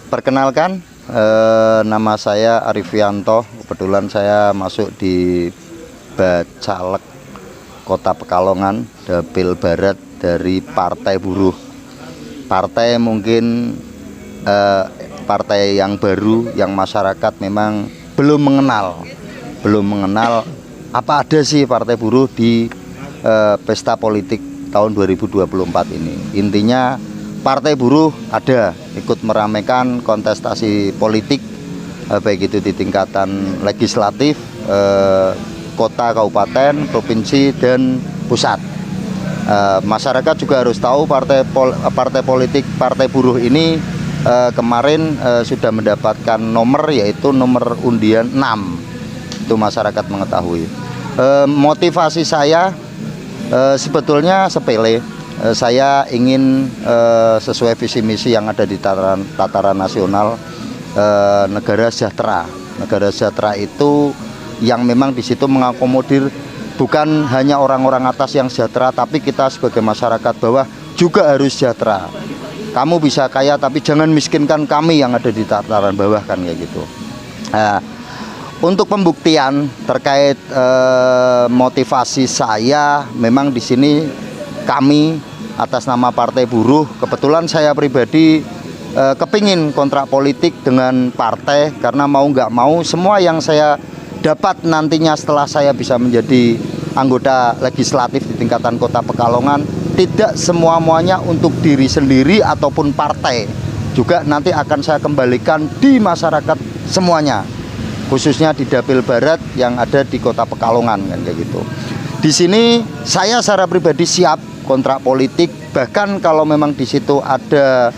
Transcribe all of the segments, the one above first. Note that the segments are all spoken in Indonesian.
Perkenalkan, nama saya Arifianto. Kebetulan saya masuk di Bacalek Kota Pekalongan, Dapil Barat dari Partai Buruh. Partai mungkin partai yang baru, yang masyarakat memang belum mengenal apa ada sih Partai Buruh di pesta politik tahun 2024 ini. Intinya Partai Buruh ada ikut meramaikan kontestasi politik, baik itu di tingkatan legislatif, kota, kabupaten, provinsi, dan pusat. Masyarakat juga harus tahu partai politik Partai Buruh ini kemarin sudah mendapatkan nomor, yaitu nomor undian 6. Itu masyarakat mengetahui. Motivasi saya sebetulnya sepele. Saya ingin sesuai visi misi yang ada di tataran nasional, negara sejahtera. Negara sejahtera itu yang memang di situ mengakomodir bukan hanya orang-orang atas yang sejahtera, tapi kita sebagai masyarakat bawah juga harus sejahtera. Kamu bisa kaya tapi jangan miskinkan kami yang ada di tataran bawah, kan kayak gitu. Nah, untuk pembuktian terkait motivasi saya, memang di sini kami atas nama Partai Buruh, kebetulan saya pribadi kepingin kontrak politik dengan partai, karena mau nggak mau semua yang saya dapat nantinya setelah saya bisa menjadi anggota legislatif di tingkatan Kota Pekalongan, tidak semuanya untuk diri sendiri ataupun partai, juga nanti akan saya kembalikan di masyarakat semuanya, khususnya di Dapil Barat yang ada di Kota Pekalongan, kan kayak gitu. Di sini saya secara pribadi siap kontrak politik, bahkan kalau memang di situ ada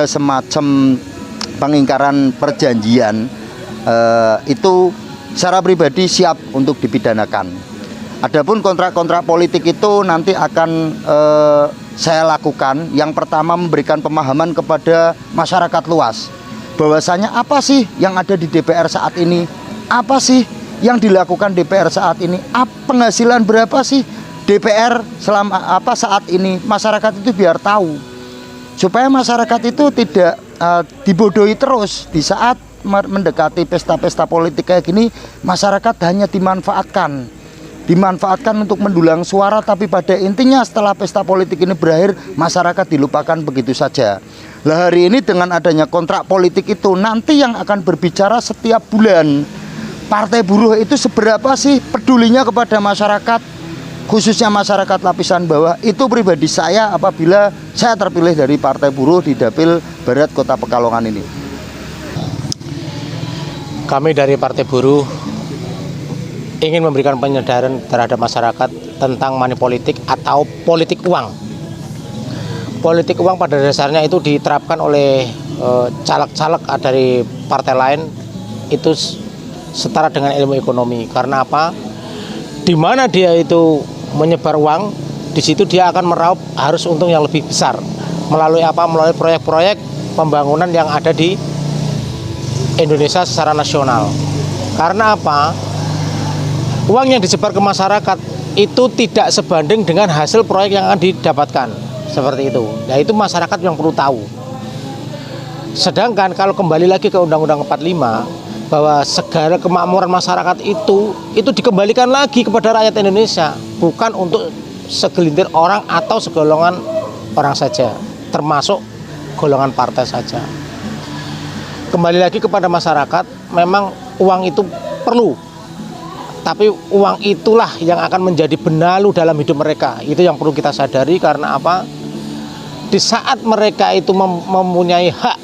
semacam pengingkaran perjanjian, itu secara pribadi siap untuk dipidanakan. Adapun kontrak-kontrak politik itu nanti akan saya lakukan. Yang pertama, memberikan pemahaman kepada masyarakat luas bahwasanya apa sih yang ada di DPR saat ini, apa sih yang dilakukan DPR saat ini, penghasilan berapa sih DPR selama saat ini, masyarakat itu biar tahu, supaya masyarakat itu tidak dibodohi terus di saat mendekati pesta-pesta politik kayak gini. Masyarakat hanya dimanfaatkan untuk mendulang suara, tapi pada intinya setelah pesta politik ini berakhir, masyarakat dilupakan begitu saja. Lah, hari ini dengan adanya kontrak politik itu, nanti yang akan berbicara setiap bulan, Partai Buruh itu seberapa sih pedulinya kepada masyarakat, khususnya masyarakat lapisan bawah. Itu pribadi saya apabila saya terpilih dari Partai Buruh di Dapil Barat Kota Pekalongan ini. Kami dari Partai Buruh ingin memberikan penyadaran terhadap masyarakat tentang money politik atau politik uang. Politik uang pada dasarnya itu diterapkan oleh caleg-caleg dari partai lain, itu setara dengan ilmu ekonomi. Karena apa? Di mana dia itu menyebar uang, di situ dia akan meraup harus untung yang lebih besar. Melalui apa? Melalui proyek-proyek pembangunan yang ada di Indonesia secara nasional. Karena apa? Uang yang disebar ke masyarakat itu tidak sebanding dengan hasil proyek yang akan didapatkan. Seperti itu. Nah, itu masyarakat yang perlu tahu. Sedangkan kalau kembali lagi ke Undang-Undang 45, bahwa segala kemakmuran masyarakat itu dikembalikan lagi kepada rakyat Indonesia, bukan untuk segelintir orang atau segolongan orang saja, termasuk golongan partai saja. Kembali lagi kepada masyarakat, memang uang itu perlu, tapi uang itulah yang akan menjadi benalu dalam hidup mereka. Itu yang perlu kita sadari. Karena apa? Di saat mereka itu mempunyai hak,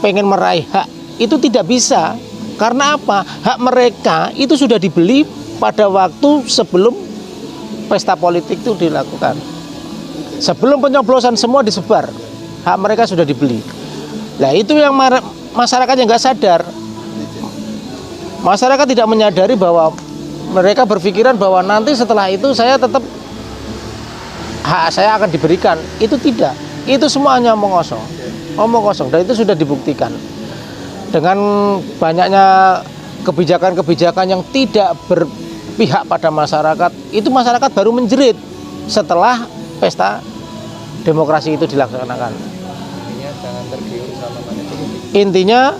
pengen meraih hak, itu tidak bisa. Karena apa? Hak mereka itu sudah dibeli pada waktu sebelum pesta politik itu dilakukan. Sebelum penyoblosan semua disebar, hak mereka sudah dibeli. Nah, itu yang masyarakat yang nggak sadar. Masyarakat tidak menyadari bahwa mereka berpikiran bahwa nanti setelah itu saya tetap hak saya akan diberikan. Itu tidak. Itu semua hanya omong kosong. Dan itu sudah dibuktikan. Dengan banyaknya kebijakan-kebijakan yang tidak berpihak pada masyarakat, itu masyarakat baru menjerit setelah pesta demokrasi itu dilaksanakan. Intinya jangan tergiur sama money politik. Intinya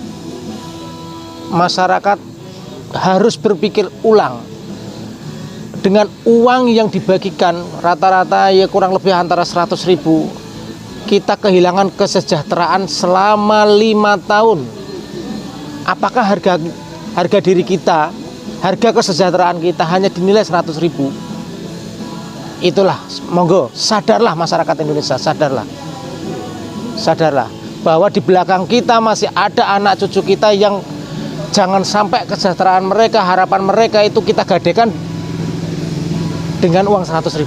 masyarakat harus berpikir ulang. Dengan uang yang dibagikan rata-rata ya kurang lebih antara 100.000, kita kehilangan kesejahteraan selama 5 tahun. Apakah harga diri kita, harga kesejahteraan kita hanya dinilai 100.000? Itulah, monggo sadarlah masyarakat Indonesia, sadarlah bahwa di belakang kita masih ada anak cucu kita yang jangan sampai kesejahteraan mereka, harapan mereka itu kita gadekan dengan uang 100.000.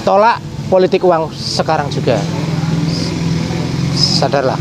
Tolak politik uang sekarang juga. Sadarlah.